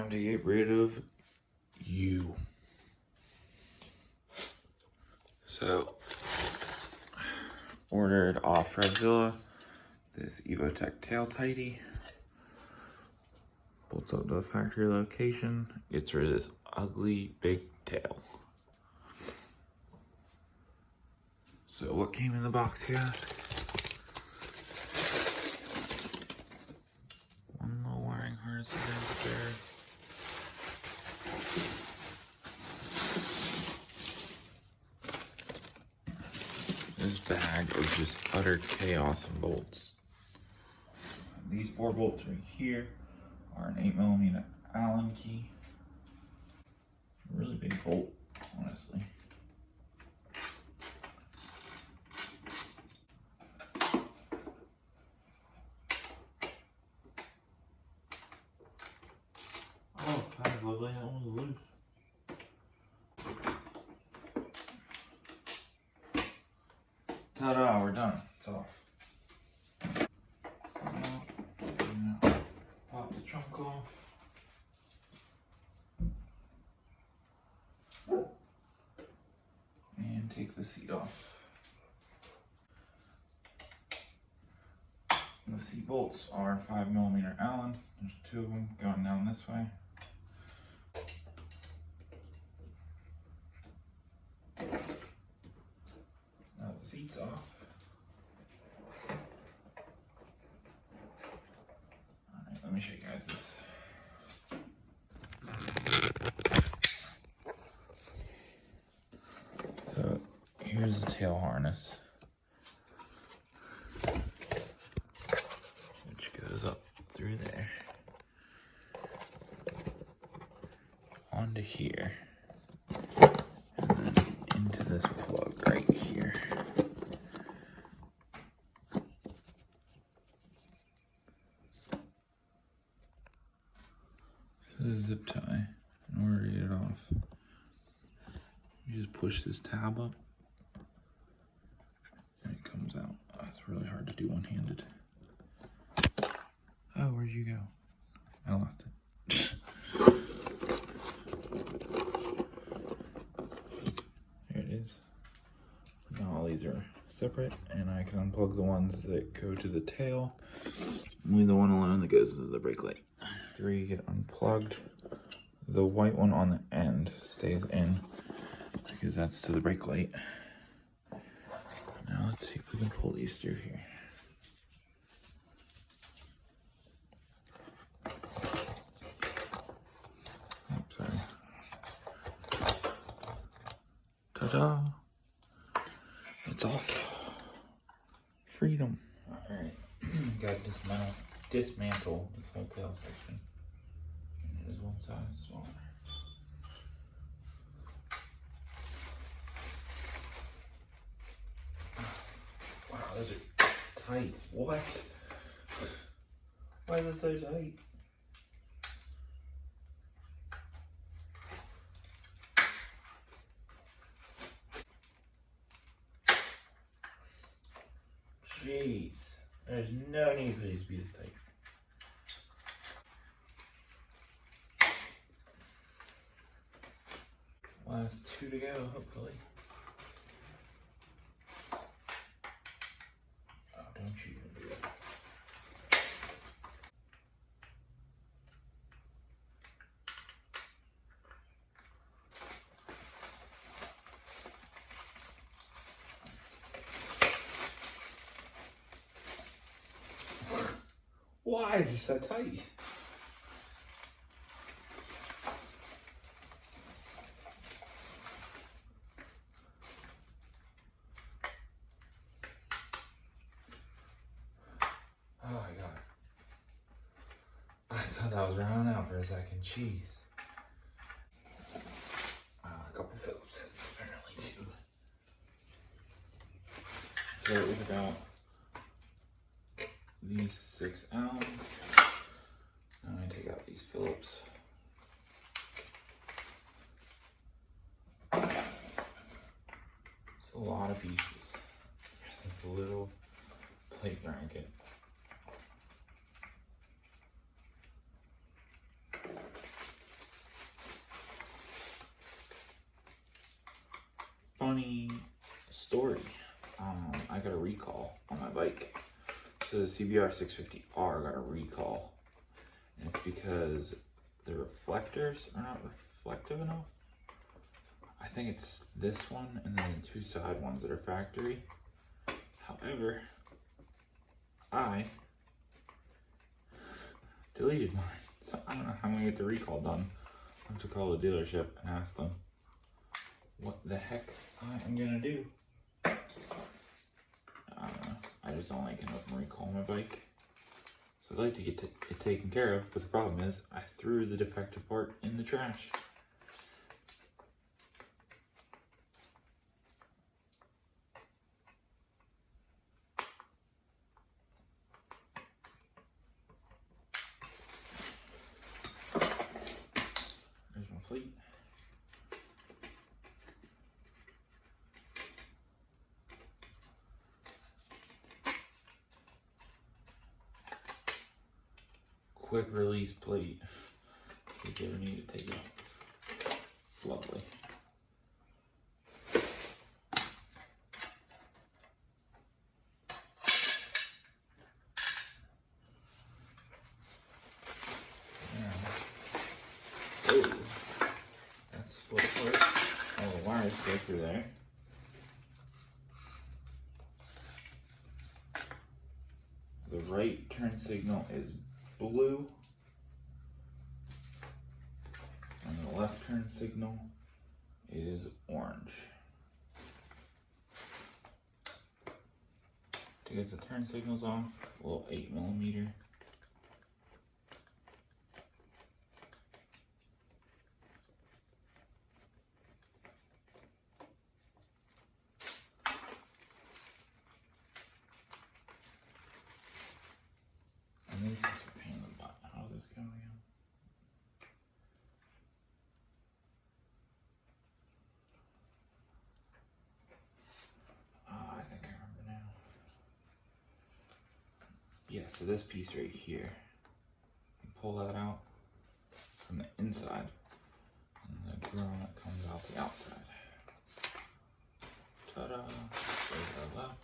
time to get rid of you. So, ordered off Redzilla this EvoTech tail tidy. Bolts up to the factory location, gets rid of this ugly big tail. So what came in the box, you ask? One little wiring harness against there. This bag of just utter chaos and bolts. These 4 bolts right here are an 8mm Allen key. Really big bolt, honestly. Oh, that was lovely. That one was loose. Ta-da, we're done. It's off. So, pop the trunk off. And take the seat off. The seat bolts are 5mm Allen. There's 2 of them going down this way. Now the seat's off. Alright, let me show you guys this. So here's the tail harness, which goes up through there onto here and then into this plug right here. So the zip tie, in order to get it off, you just push this tab up and it comes out. Oh, it's really hard to do one-handed. Oh, where'd you go? I lost it. There it is. Now all these are separate, and I can unplug the ones that go to the tail. Only the one alone that goes to the brake light. 3 get unplugged. The white one on the end stays in because that's to the brake light. Now let's see if we can pull these through here. Oops, sorry. Ta-da! It's off. Freedom. Alright, gotta dismantle this whole tail section. And it is one size smaller. Wow, those are tight. What? Why are they so tight? Jeez, there's no need for these to be this tight. Last 2 to go, hopefully. Oh, don't you even do that. Why is it so tight? Oh my god. I thought that was running out for a second. Jeez. A couple Phillips heads, apparently, too. So we've got these 6 Allens. Now I take out these Phillips. It's a lot of pieces for this little plate bracket. story. I got a recall on my bike. So the CBR650R got a recall. And it's because the reflectors are not reflective enough. I think it's this one and then the two side ones that are factory. However, I deleted mine. So I don't know how I'm gonna get the recall done. I have to call the dealership and ask them what the heck I am gonna do. I don't know. I just don't like enough to recall my bike. So I'd like to get it taken care of, but the problem is I threw the defective part in the trash. There's my plate. Quick release plate, in case you ever need to take it off. Lovely. Oh, that's what it works. All the wires go through there. The right turn signal is blue, and the left turn signal is orange. To get the turn signals off, a little 8mm. And these things are a pain in the butt. How does this go again? I think I remember now. Yeah, so this piece right here, you pull that out from the inside, and the grommet comes out the outside. Ta-da! There's our left.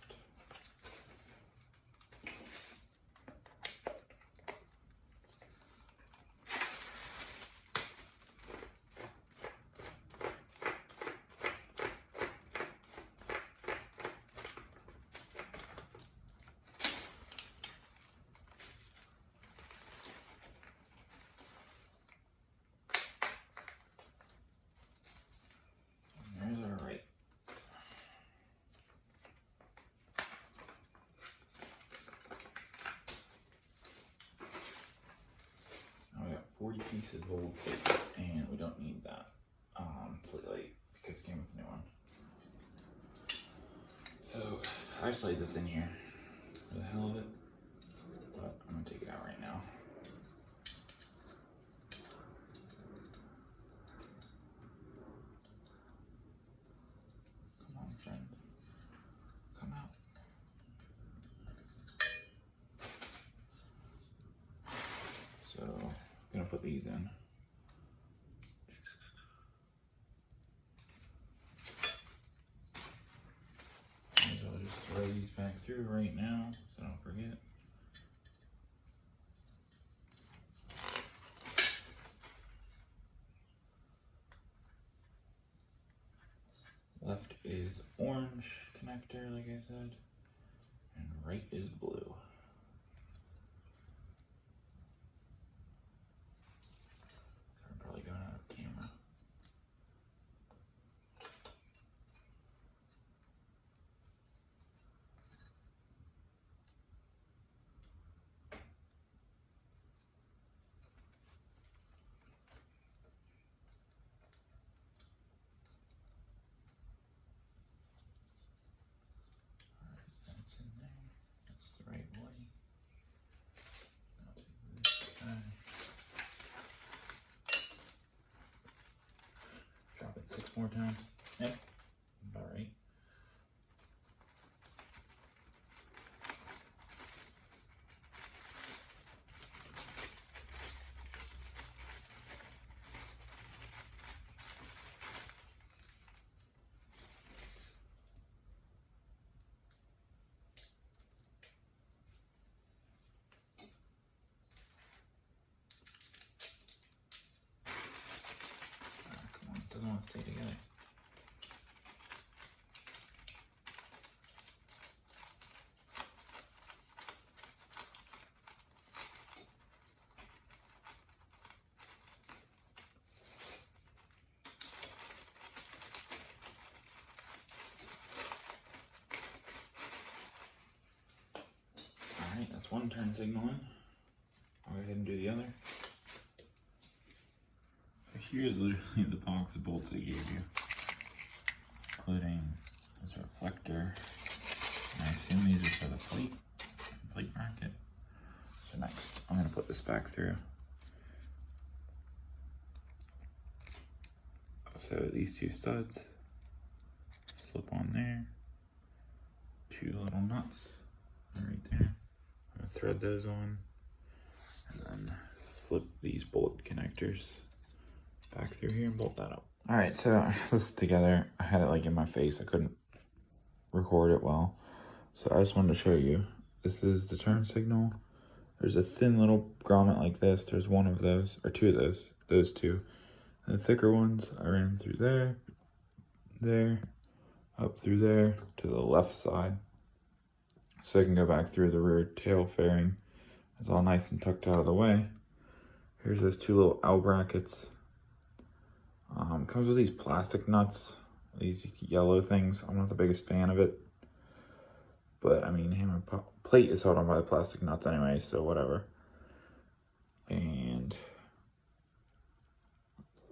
There's our right. Now we got 40 pieces of old plate, and we don't need that plate light because it came with a new one. So I just laid this in here for the hell of it, but I'm gonna take it out right now. Come on, friend. Come out. So I'm gonna put these in. So I'll just throw these back through right now, so don't forget. Left is orange connector, like I said, and right is blue. I'm probably going out of camera. That's in there. That's the right way. I'll take this side. Drop it 6 more times. Yep, about right. Alright, that's one turn signal in. I'll go ahead and do the other. Here's literally the box of bolts they gave you, including this reflector. And I assume these are for the plate bracket. So next, I'm going to put this back through. So these two studs slip on there. Two little nuts right there. I'm going to thread those on, and then slip these bolt connectors back through here and bolt that up. All right, so I put this together. I had it like in my face. I couldn't record it well. So I just wanted to show you. This is the turn signal. There's a thin little grommet like this. There's one of those, or two of those two. And the thicker ones, I ran through there, there, up through there to the left side. So I can go back through the rear tail fairing. It's all nice and tucked out of the way. Here's those two little L brackets. Comes with these plastic nuts, these yellow things. I'm not the biggest fan of it, but I mean, hammer plate is held on by the plastic nuts anyway, so whatever. And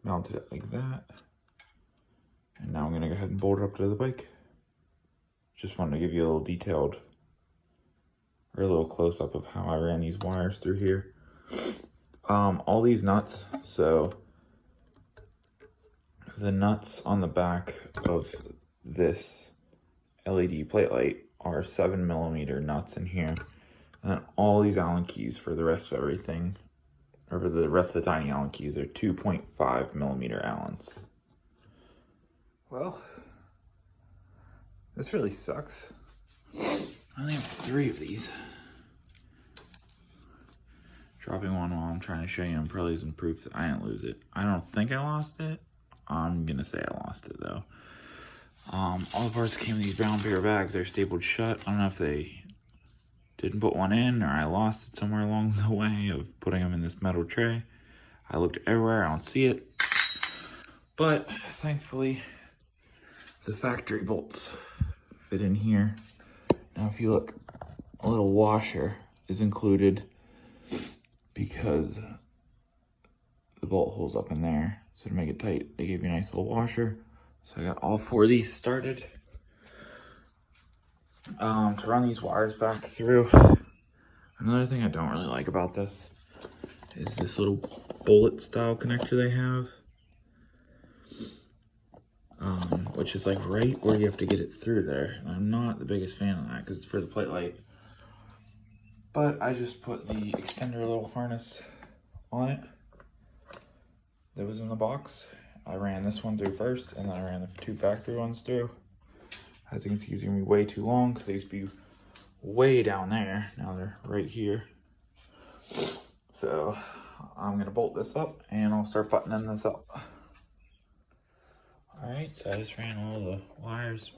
mounted it like that. And now I'm gonna go ahead and bolt it up to the bike. Just wanted to give you a little detailed, or a little close up of how I ran these wires through here. All these nuts, so the nuts on the back of this LED plate light are 7mm nuts in here. And then all these Allen keys for the rest of everything, or for the rest of the tiny Allen keys, are 2.5mm Allens. Well, this really sucks. I only have 3 of these. Dropping one while I'm trying to show you and probably isn't proof that I didn't lose it. I don't think I lost it. I'm gonna say I lost it though. All the parts came in these brown paper bags. They're stapled shut. I don't know if they didn't put one in or I lost it somewhere along the way of putting them in this metal tray. I looked everywhere, I don't see it. But thankfully, the factory bolts fit in here. Now if you look, a little washer is included because the bolt holes up in there. So to make it tight, they gave you a nice little washer. So I got all 4 of these started. To run these wires back through. Another thing I don't really like about this is this little bullet style connector they have. Which is like right where you have to get it through there. And I'm not the biggest fan of that because it's for the plate light. But I just put the extender little harness on it that was in the box. I ran this one through first, and then I ran the 2 factory ones through. As you can see, these are gonna be way too long because they used to be way down there. Now they're right here. So I'm gonna bolt this up and I'll start buttoning this up. All right, so I just ran all the wires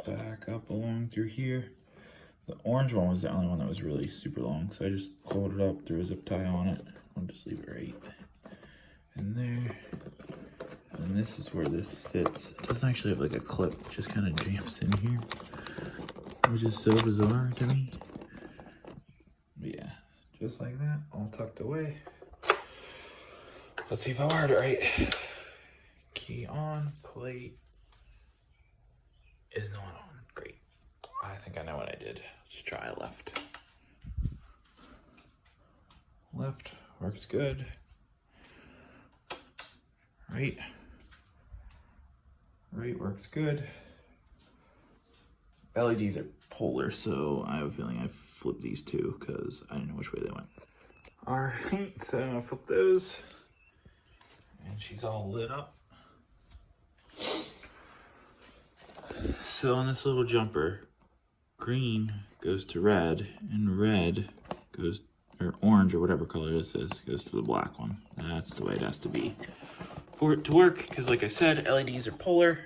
back up along through here. The orange one was the only one that was really super long, so I just coiled it up, threw a zip tie on it. I'll just leave it right in there. And this is where this sits. It doesn't actually have like a clip, it just kind of jams in here, which is so bizarre to me. But yeah, just like that, all tucked away. Let's see if I wired it right. Key on, plate is not on. Great. I think I know what I did. Let's try left. Left works good. Right. Right works good. LEDs are polar, so I have a feeling I flipped these two because I didn't know which way they went. Alright, so I flipped those. And she's all lit up. So on this little jumper, green goes to red, and red goes, or orange or whatever color this is, goes to the black one. That's the way it has to be for it to work, because like I said, LEDs are polar.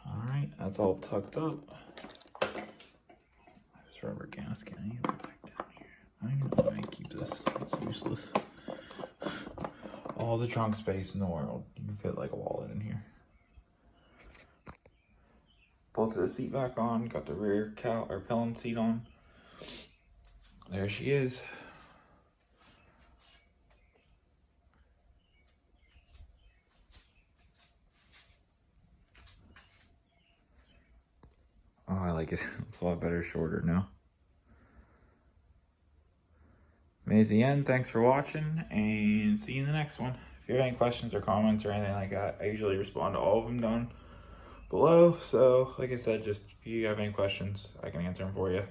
Alright, that's all tucked up. There's rubber gasket. I need to put it back down here. I don't even know why I keep this. It's useless. All the trunk space in the world. You can fit like a wallet in here. bolted the seat back on, got the rear Pelham seat on. There she is. Oh, I like it. It's a lot better, shorter now. Made the end. Thanks for watching, and see you in the next one. If you have any questions or comments or anything like that, I usually respond to all of them down below. So, like I said, just if you have any questions, I can answer them for you.